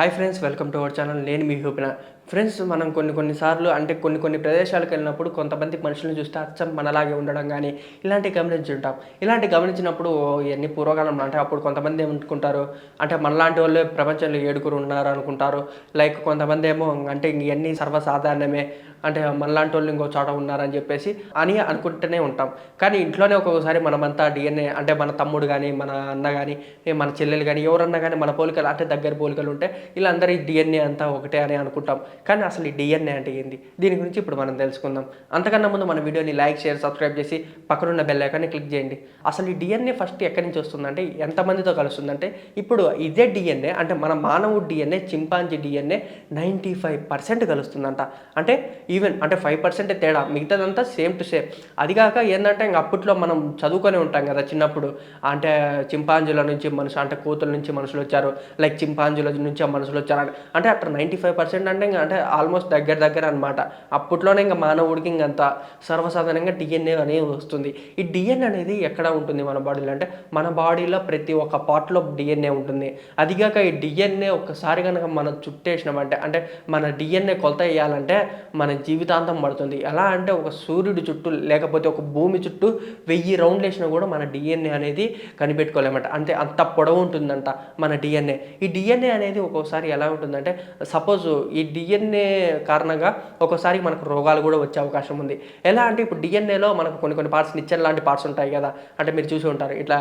Hi friends, welcome to our channel. నేను మీ హూపిన. Friends, మనం కొన్నిసార్లు అంటే కొన్ని ప్రదేశాలకు వెళ్ళినప్పుడు కొంతమంది మనుషులను చూస్తే అచ్చం మనలాగే ఉండడం కానీ ఇలాంటివి గమనించుంటాం. ఇలాంటివి గమనించినప్పుడు ఇవన్నీ పూర్వకాలంలో అంటే అప్పుడు కొంతమంది ఏమనుకుంటారు అంటే మనలాంటి వాళ్ళే ప్రపంచంలో ఏడుగురు ఉన్నారు అనుకుంటారు. లైక్ కొంతమంది ఏమో అంటే ఇవన్నీ సర్వసాధారణమే, అంటే మనలాంటి వాళ్ళు ఇంకో చోట ఉన్నారని చెప్పేసి అని అనుకుంటూనే ఉంటాం. కానీ ఇంట్లోనే ఒక్కొక్కసారి మనమంతా డిఎన్ఏ అంటే మన తమ్ముడు కానీ, మన అన్న కానీ, మన చెల్లెలు కానీ ఎవరన్నా కానీ మన పోలికలు అంటే దగ్గర పోలికలు ఉంటే వీళ్ళందరి డిఎన్ఏ అంతా ఒకటే అని అనుకుంటాం. కానీ అసలు ఈ డిఎన్ఏ అంటే ఏంది, దీని గురించి ఇప్పుడు మనం తెలుసుకుందాం. అంతకన్నా ముందు మన వీడియోని లైక్, షేర్, సబ్స్క్రైబ్ చేసి పక్కనున్న బెల్ ఐకాన్ని క్లిక్ చేయండి. అసలు ఈ డిఎన్ఏ ఫస్ట్ ఎక్కడి నుంచి వస్తుందంటే ఎంతమందితో కలుస్తుందంటే ఇప్పుడు ఇదే డిఎన్ఏ అంటే మన మానవుడి డిఎన్ఏ చింపాంజీ డిఎన్ఏ 95% కలుస్తుందంట. అంటే ఈవెన్ అంటే 5% తేడా, మిగతాదంతా సేమ్ టు సేమ్. అదిగాక ఏంటంటే ఇంక అప్పట్లో మనం చదువుకొని ఉంటాం కదా చిన్నప్పుడు, అంటే చింపాంజీల నుంచి మనుషులు అంటే కోతుల నుంచి మనుషులు వచ్చారు, లైక్ చింపాంజీల నుంచి మనుషులు వచ్చారు అంటే అట్లా 95% అంటే ఇంకా అంటే ఆల్మోస్ట్ దగ్గర అనమాట. అప్పట్లోనే ఇంకా మానవుడికి ఇంకంత సర్వసాధారణంగా డిఎన్ఏ అనేది వస్తుంది. ఈ డిఎన్ఏ అనేది ఎక్కడ ఉంటుంది మన బాడీలో అంటే మన బాడీలో ప్రతి ఒక్క పార్ట్లో డిఎన్ఏ ఉంటుంది. అదిగాక ఈ డిఎన్ఏ ఒక్కసారి కనుక మనం చుట్టేసినామంటే అంటే మన డిఎన్ఏ కొలత వేయాలంటే మన జీవితాంతం పడుతుంది. ఎలా అంటే ఒక సూర్యుడి చుట్టూ లేకపోతే ఒక భూమి చుట్టూ 1000 రౌండ్లు వేసినా కూడా మన డిఎన్ఏ అనేది కనిపెట్టుకోలేమంట. అంటే అంత పొడవు ఉంటుందంట మన డిఎన్ఏ. ఈ డిఎన్ఏ అనేది ఒక్కోసారి ఎలా ఉంటుందంటే సపోజ్ ఈ డిఎన్ఏ కారణంగా ఒక్కోసారి మనకు రోగాలు కూడా వచ్చే అవకాశం ఉంది. ఎలా అంటే ఇప్పుడు డిఎన్ఏలో మనకు కొన్ని పార్ట్స్ నిచ్చెన లాంటి పార్ట్స్ ఉంటాయి కదా, అంటే మీరు చూసి ఉంటారు ఇట్లా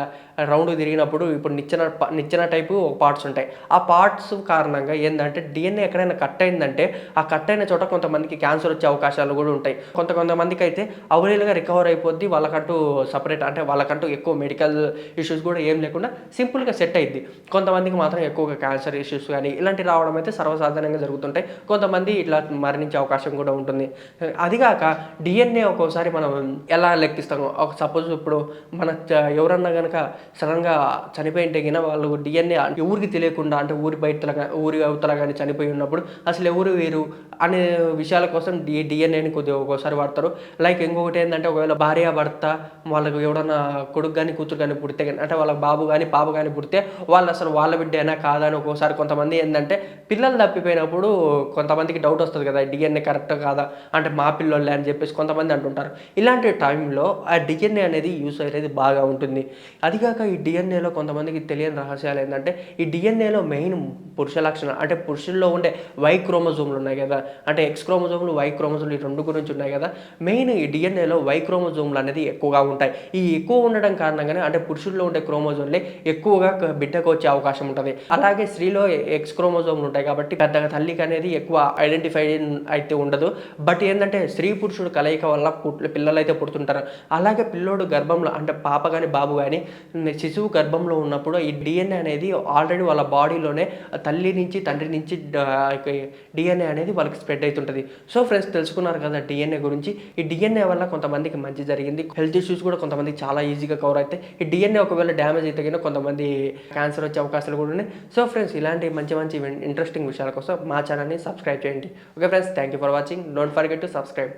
రౌండ్ తిరిగినప్పుడు ఇప్పుడు నిచ్చెన టైపు పార్ట్స్ ఉంటాయి. ఆ పార్ట్స్ కారణంగా ఏంటంటే డిఎన్ఏ ఎక్కడైనా కట్ అయిందంటే ఆ కట్ అయిన చోట కొంతమందికి క్యాన్సర్ వచ్చే అవకాశాలు కూడా ఉంటాయి. కొంతమందికి అయితే అవలీలుగా రికవర్ అయిపోద్ది, వాళ్ళకంటూ సపరేట్ అంటే వాళ్ళకంటూ ఎక్కువ మెడికల్ ఇష్యూస్ కూడా ఏం లేకుండా సింపుల్గా సెట్ అయ్యిద్ది. కొంతమందికి మాత్రం ఎక్కువగా క్యాన్సర్ ఇష్యూస్ కానీ ఇలాంటివి రావడం అయితే సర్వసాధారణంగా జరుగుతుంటాయి. కొంతమంది ఇట్లా మరణించే అవకాశం కూడా ఉంటుంది. అదిగాక డిఎన్ఏ ఒక్కోసారి మనం ఎలా లెక్కిస్తాము, ఒక సపోజ్ ఇప్పుడు మన ఎవరన్నా కనుక సడన్గా చనిపోయింటే గిన వాళ్ళు డిఎన్ఏ ఊరికి తెలియకుండా అంటే ఊరి అవతల కానీ చనిపోయి ఉన్నప్పుడు అసలు ఎవరు వేరు అనే విషయాల కోసం డిఎన్ఏని కొద్దిగా ఒక్కోసారి వాడతారు. లైక్ ఇంకొకటి ఏంటంటే ఒకవేళ భార్య భర్త వాళ్ళకు ఎవడన్నా కొడుకు కానీ కూతురు కానీ పుడితే అంటే వాళ్ళ బాబు కానీ పాప కానీ పుడితే వాళ్ళు అసలు వాళ్ళ బిడ్డేనా కాదా అని ఒక్కోసారి కొంతమంది ఏంటంటే పిల్లలు తప్పిపోయినప్పుడు కొంతమందికి డౌట్ వస్తుంది కదా, డిఎన్ఏ కరెక్ట్ కాదా అంటే మా పిల్లోళ్ళే అని చెప్పేసి కొంతమంది అంటుంటారు. ఇలాంటి టైంలో ఆ డిఎన్ఏ అనేది యూస్ అనేది బాగా ఉంటుంది. అదిగాక ఈ డిఎన్ఏలో కొంతమందికి తెలియని రహస్యాలు ఏంటంటే ఈ డిఎన్ఏలో మెయిన్ పురుష లక్షణం అంటే పురుషుల్లో ఉండే వై క్రోమోజోమ్లు ఉన్నాయి కదా, అంటే ఎక్స్ క్రోమోజోమ్లు వై క్రోమోజోమ్లు ఈ రెండు గురించి ఉన్నాయి కదా. మెయిన్ ఈ డిఎన్ఏలో వై క్రోమోజోమ్లు అనేది ఎక్కువగా ఉంటాయి. ఈ ఎక్కువ ఉండడం కారణంగానే అంటే పురుషుల్లో ఉండే క్రోమోజోమ్లే ఎక్కువగా బిడ్డకు వచ్చే అవకాశం ఉంటుంది. అలాగే స్త్రీలో ఎక్స్ క్రోమోజోమ్లు ఉంటాయి కాబట్టి పెద్దగా తల్లికి అనేది ఎక్కువ ఐడెంటిఫై అయితే ఉండదు. బట్ ఏంటంటే స్త్రీ పురుషుడు కలయిక వల్ల పిల్లలు అయితే పుడుతుంటారు. అలాగే పిల్లోడు గర్భంలో అంటే పాప కానీ బాబు కానీ శిశువు గర్భంలో ఉన్నప్పుడు ఈ డిఎన్ఏ అనేది ఆల్రెడీ వాళ్ళ బాడీలోనే తల్లి నుంచి తండ్రి నుంచి డిఎన్ఏ అనేది వాళ్ళకి స్ప్రెడ్ అవుతుంటుంది. సో ఫ్రెండ్స్, తెలుసుకున్నారు కదా డిఎన్ఏ గురించి. ఈ డిఎన్ఏ వల్ల కొంతమందికి మంచి జరిగింది, హెల్త్ ఇష్యూస్ కూడా కొంతమందికి చాలా ఈజీగా కవర్ అవుతాయి. ఈ డిఎన్ఏ ఒకవేళ డ్యామేజ్ అయితే కనుక కొంతమంది క్యాన్సర్ వచ్చే అవకాశాలు కూడా ఉన్నాయి. సో ఫ్రెండ్స్, ఇలాంటి మంచి ఇంట్రెస్టింగ్ విషయాల కోసం మా ఛానల్ని సబ్స్క్రైబ్ చేయండి. Okay friends, thank you for watching. Don't forget to subscribe.